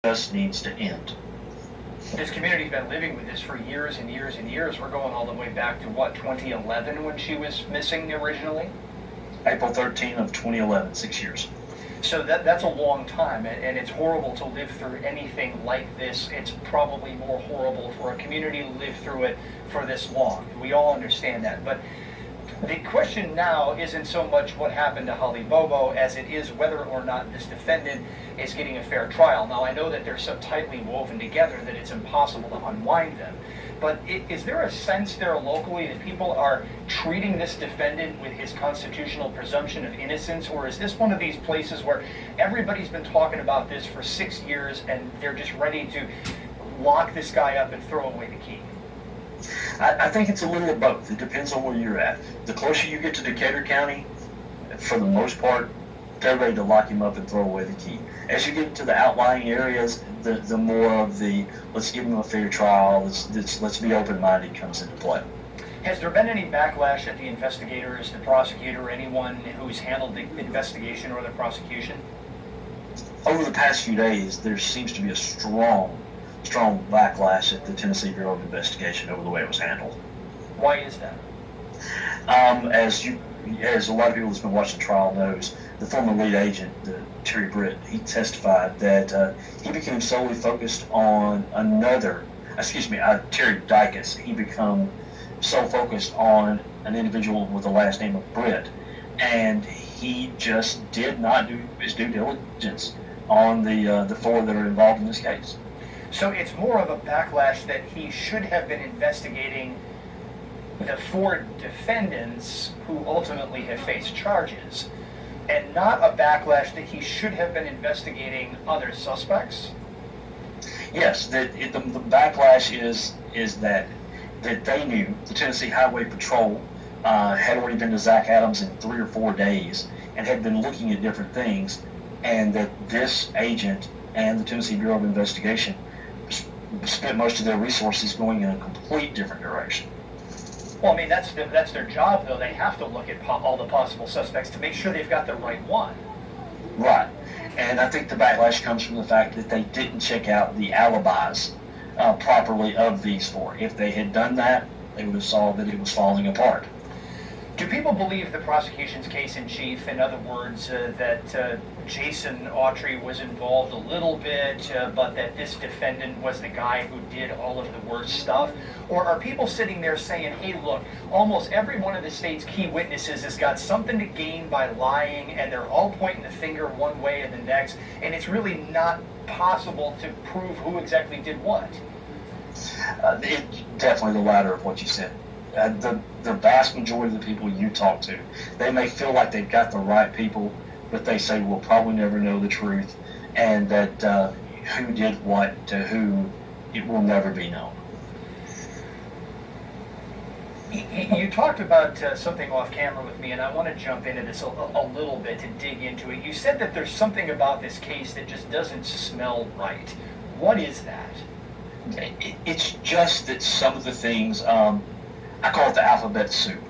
just needs to end. This community's been living with this for years and years and years. We're going all the way back to, what, 2011 when she was missing originally? April 13 of 2011, 6 years. So that's a long time, and it's horrible to live through anything like this. It's probably more horrible for a community to live through it for this long. We all understand that. But the question now isn't so much what happened to Holly Bobo as it is whether or not this defendant is getting a fair trial. Now, I know that they're so tightly woven together that it's impossible to unwind them. But is there a sense there locally that people are treating this defendant with his constitutional presumption of innocence, or is this one of these places where everybody's been talking about this for 6 years and they're just ready to lock this guy up and throw away the key? I think it's a little of both. It depends on where you're at. The closer you get to Decatur County, for the most part, they're ready to lock him up and throw away the key. As you get to the outlying areas, the more of the let's give him a fair trial, let's be open-minded comes into play. Has there been any backlash at the investigators, the prosecutor, anyone who's handled the investigation or the prosecution? Over the past few days, there seems to be a strong backlash at the Tennessee Bureau of Investigation over the way it was handled. Why is that? As a lot of people who's been watching the trial knows, the former lead agent, Terry Britt, he testified that he became solely focused on Terry Dykes. He became so focused on an individual with the last name of Britt, and he just did not do his due diligence on the four that are involved in this case. So it's more of a backlash that he should have been investigating the four defendants who ultimately have faced charges, and not a backlash that he should have been investigating other suspects? Yes, the backlash is that they knew the Tennessee Highway Patrol had already been to Zach Adams in 3 or 4 days and had been looking at different things, and that this agent and the Tennessee Bureau of Investigation spent most of their resources going in a complete different direction. Well, I mean, that's their job, though. They have to look at all the possible suspects to make sure they've got the right one. Right. And I think the backlash comes from the fact that they didn't check out the alibis properly of these four. If they had done that, they would have saw that it was falling apart. Do people believe the prosecution's case in chief, in other words, that Jason Autry was involved a little bit, but that this defendant was the guy who did all of the worst stuff? Or are people sitting there saying, hey, look, almost every one of the state's key witnesses has got something to gain by lying, and they're all pointing the finger one way or the next, and it's really not possible to prove who exactly did what? Definitely the latter of what you said. The vast majority of the people you talk to, they may feel like they've got the right people, but they say we'll probably never know the truth, and that who did what to who, it will never be known. You talked about something off camera with me, and I want to jump into this a little bit to dig into it. You said that there's something about this case that just doesn't smell right. What is that? It's just that some of the things, I call it the alphabet soup.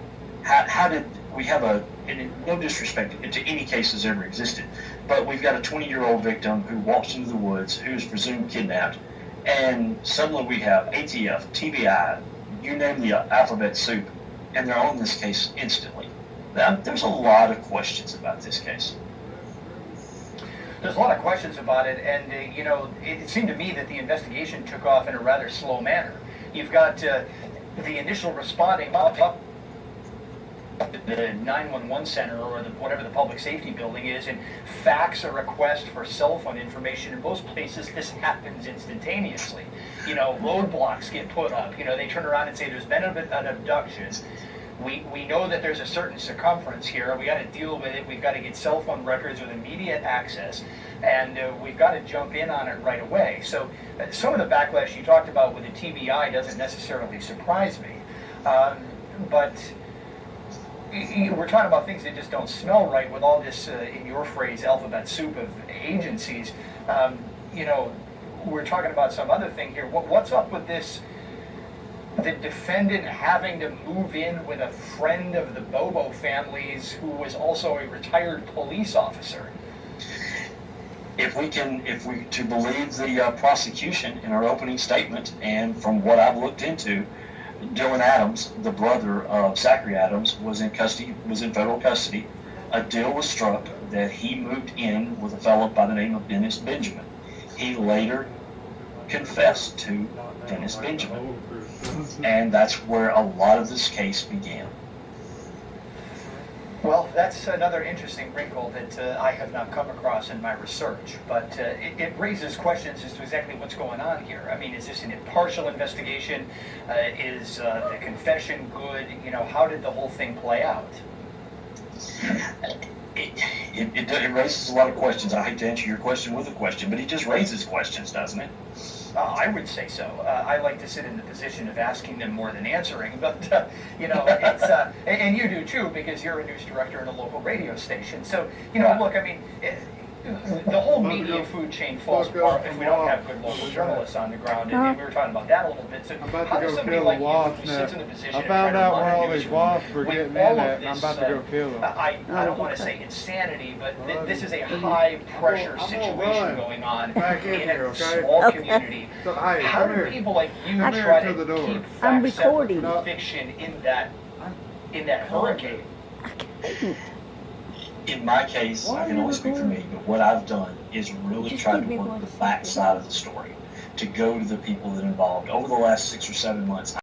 How did we have and no disrespect to any case that's ever existed, but we've got a 20-year-old victim who walks into the woods, who's presumed kidnapped, and suddenly we have ATF, TBI, you name the alphabet soup, and they're on this case instantly. There's a lot of questions about this case. There's a lot of questions about it, and it seemed to me that the investigation took off in a rather slow manner. You've got the initial responding up the 911 center or whatever the public safety building is, and fax a request for cell phone information. In most places, this happens instantaneously. Roadblocks get put up. They turn around and say there's been an abduction. We know that there's a certain circumference here. We got to deal with it. We've got to get cell phone records with immediate access, and we've got to jump in on it right away. So some of the backlash you talked about with the TBI doesn't necessarily surprise me, but we're talking about things that just don't smell right with all this, in your phrase, alphabet soup of agencies. We're talking about some other thing here. What's up with this? The defendant having to move in with a friend of the Bobo families who was also a retired police officer. if we to believe the prosecution in our opening statement, and from what I've looked into, Dylan Adams, the brother of Zachary Adams, was in federal custody. A deal was struck that he moved in with a fellow by the name of Dennis Benjamin. He later confessed to Dennis Benjamin, and that's where a lot of this case began. Well, that's another interesting wrinkle that I have not come across in my research, but it raises questions as to exactly what's going on here. I mean, is this an impartial investigation? Is the confession good? You know, how did the whole thing play out? It raises a lot of questions. I hate to answer your question with a question, but it just raises questions, doesn't it? I would say so. I like to sit in the position of asking them more than answering, but you know, it's and you do too, because you're a news director in a local radio station. So you know, look, I mean, the whole media food chain falls apart if we don't have good local journalists on the ground, and we were talking about that a little bit. So how does somebody like you, who sits in the position I found out where all these wasps were getting in at, and I'm about to go kill them. I don't want to say insanity, but this is a high-pressure situation going on in a small community. How do people like you try to keep facts separate from fiction in that hurricane? In my case, I can only speak for me, but what I've done is really try to work the back side of the story, to go to the people that are involved. Over the last 6 or 7 months,